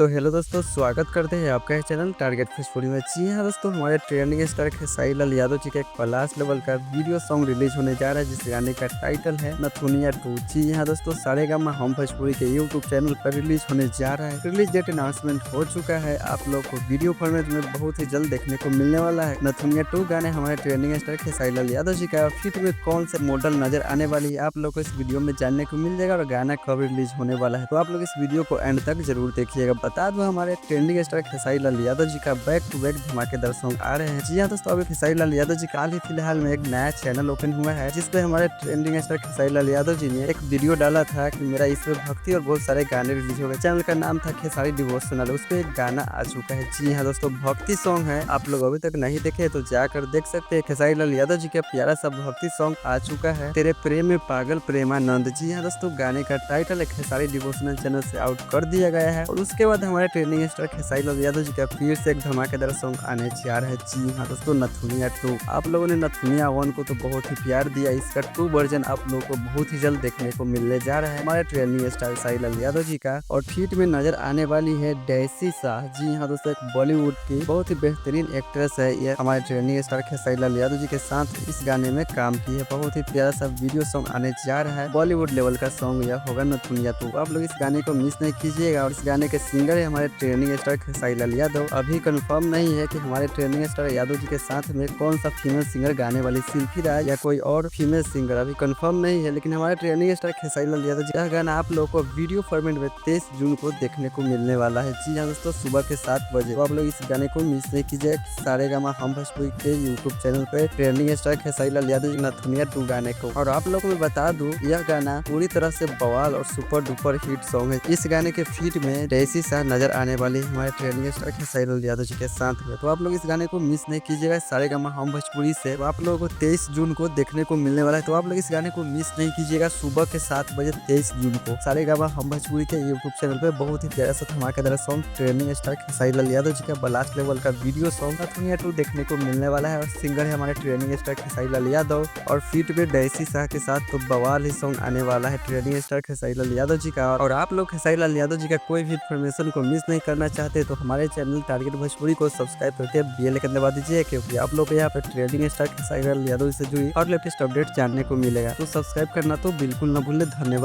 तो हेलो दोस्तों, स्वागत करते हैं आपका चैनल टारगेट भोजपुरी में। जी हाँ दोस्तों, हमारे ट्रेंडिंग स्टार खेसारी लाल यादव जी का एक क्लास लेवल का वीडियो सॉन्ग रिलीज होने जा रहा है, जिस गाने का टाइटल है नथुनिया 2। जी हाँ दोस्तों, सारेगामा हम भोजपुरी के यूट्यूब चैनल पर रिलीज होने जा रहा है। रिलीज डेट अनाउंसमेंट हो चुका है। आप लोग को वीडियो फॉर्मेट में बहुत ही जल्द देखने को मिलने वाला है। नथुनिया 2 गाने हमारे ट्रेंडिंग स्टार खेसारी लाल यादव जी का फिट में कौन से मॉडल नजर आने वाली है, आप लोग को इस वीडियो में जानने को मिल जाएगा। और गाना कब रिलीज होने वाला है, तो आप लोग इस वीडियो को एंड तक जरूर देखिएगा। बता दो, हमारे ट्रेंडिंग स्टार खेसारी लाल यादव जी का बैक टू बैक धमाकेदार सॉन्ग आ रहे हैं। जी हाँ दोस्तों, अभी खेसारी लाल यादव जी का हाल ही फिलहाल में एक नया चैनल ओपन हुआ है, जिसपे हमारे ट्रेंडिंग स्टार खेसारी लाल यादव जी ने एक वीडियो डाला था कि मेरा इसमें भक्ति और बहुत सारे गाने रिलीज हो गए। चैनल का नाम था खेसारी डिवोशनल, उस पे एक गाना आ चुका है। जी हाँ दोस्तों, भक्ति सॉन्ग है। आप लोग अभी तक नहीं देखे तो जाकर देख सकते हैं। खेसारी लाल यादव जी का प्यारा सा भक्ति सॉन्ग आ चुका है, तेरे प्रेम में पागल प्रेमानंद। जी हाँ दोस्तों, गाने का टाइटल खेसारी डिवोशनल चैनल से आउट कर दिया गया है। और उसके बाद हमारे ट्रेंडिंग स्टार खेसारी लाल यादव जी का फिर से एक धमाकेदार सॉन्ग आने जा रहा है। जी हाँ दोस्तों, नथुनिया 2। आप लोगों ने नथुनिया 1 को तो बहुत ही प्यार दिया, इसका 2 वर्जन आप लोगों को बहुत ही जल्द देखने को मिलने जा रहा है हमारे ट्रेंडिंग स्टार खेसारी लाल यादव जी का। और फीट में नजर आने वाली है डेसी शाह। जी हाँ दोस्तों, एक बॉलीवुड की बहुत ही बेहतरीन एक्ट्रेस है। ये हमारे ट्रेंडिंग स्टार खेसारी लाल यादव जी के साथ इस गाने में काम की है। बहुत ही प्यारा सा वीडियो सॉन्ग आने जा रहा है, बॉलीवुड लेवल का सॉन्ग यह होगा नथुनिया 2। आप लोग इस गाने को मिस नहीं कीजिएगा। और इस गाने के सिंगर है हमारे ट्रेंडिंग स्टार खेसारी लाल यादव। अभी कंफर्म नहीं है कि हमारे ट्रेंडिंग स्टार यादव जी के साथ में कौन सा फीमेल सिंगर गाने वाली शिल्पी राज या कोई और फीमेल सिंगर अभी कंफर्म नहीं है। लेकिन हमारे ट्रेंडिंग स्टार खेसारी लाल यादव जी का गाना आप लोगों को वीडियो फॉर्मेट में 23 जून को देखने को मिलने वाला है। जी हाँ दोस्तों, सुबह के 7 बजे। तो आप लोग इस गाने को मिस नहीं कीजिए। सारेगामा हम भोजपुरी के यूट्यूब चैनल पे ट्रेंडिंग स्टार खेसारी लाल यादव जी नथुनिया 2 गाने को। और आप लोगों को मैं बता दूं, यह गाना पूरी तरह से बवाल और सुपर डुपर हिट सॉन्ग है। इस गाने के फीट में डेसी शाह नजर आने वाली है हमारे ट्रेंडिंग स्टार खेसारी लाल यादव जी के साथ में। तो आप लोग इस गाने को मिस नहीं कीजिएगा। सारेगामा हम भोजपुरी से तो आप लोगों को 23 जून को देखने को मिलने वाला है। तो आप लोग इस गाने को मिस नहीं कीजिएगा। सुबह के 7 बजे 23 जून को सारेगामा हम भोजपुरी के यूट्यूब चैनल पे बहुत ही प्यारा सा धमाकेदार song trending star Khesari Lal Yadav ji का ब्लास्ट लेवल का वीडियो सॉन्ग नथुनिया 2 देखने को मिलने वाला है। और सिंगर है हमारे ट्रेंडिंग स्टार खेसारी लाल यादव। और फीट में डेसी शाह के साथ तो बवाल ही सॉन्ग आने वाला है ट्रेंडिंग स्टार खेसारी लाल यादव जी का। और आप लोग खेसारी लाल यादव जी का कोई भी इन्फॉर्मेशन को मिस नहीं करना चाहते तो हमारे चैनल टारगेट भोजपुरी को सब्सक्राइब करके बेल आइकन दबा दीजिए, क्योंकि आप लोग को यहाँ पे ट्रेंडिंग स्टार खेसारी लाल यादव से जुड़ी और लेटेस्ट अपडेट जानने को मिलेगा। तो सब्सक्राइब करना तो बिल्कुल न भूलें। धन्यवाद।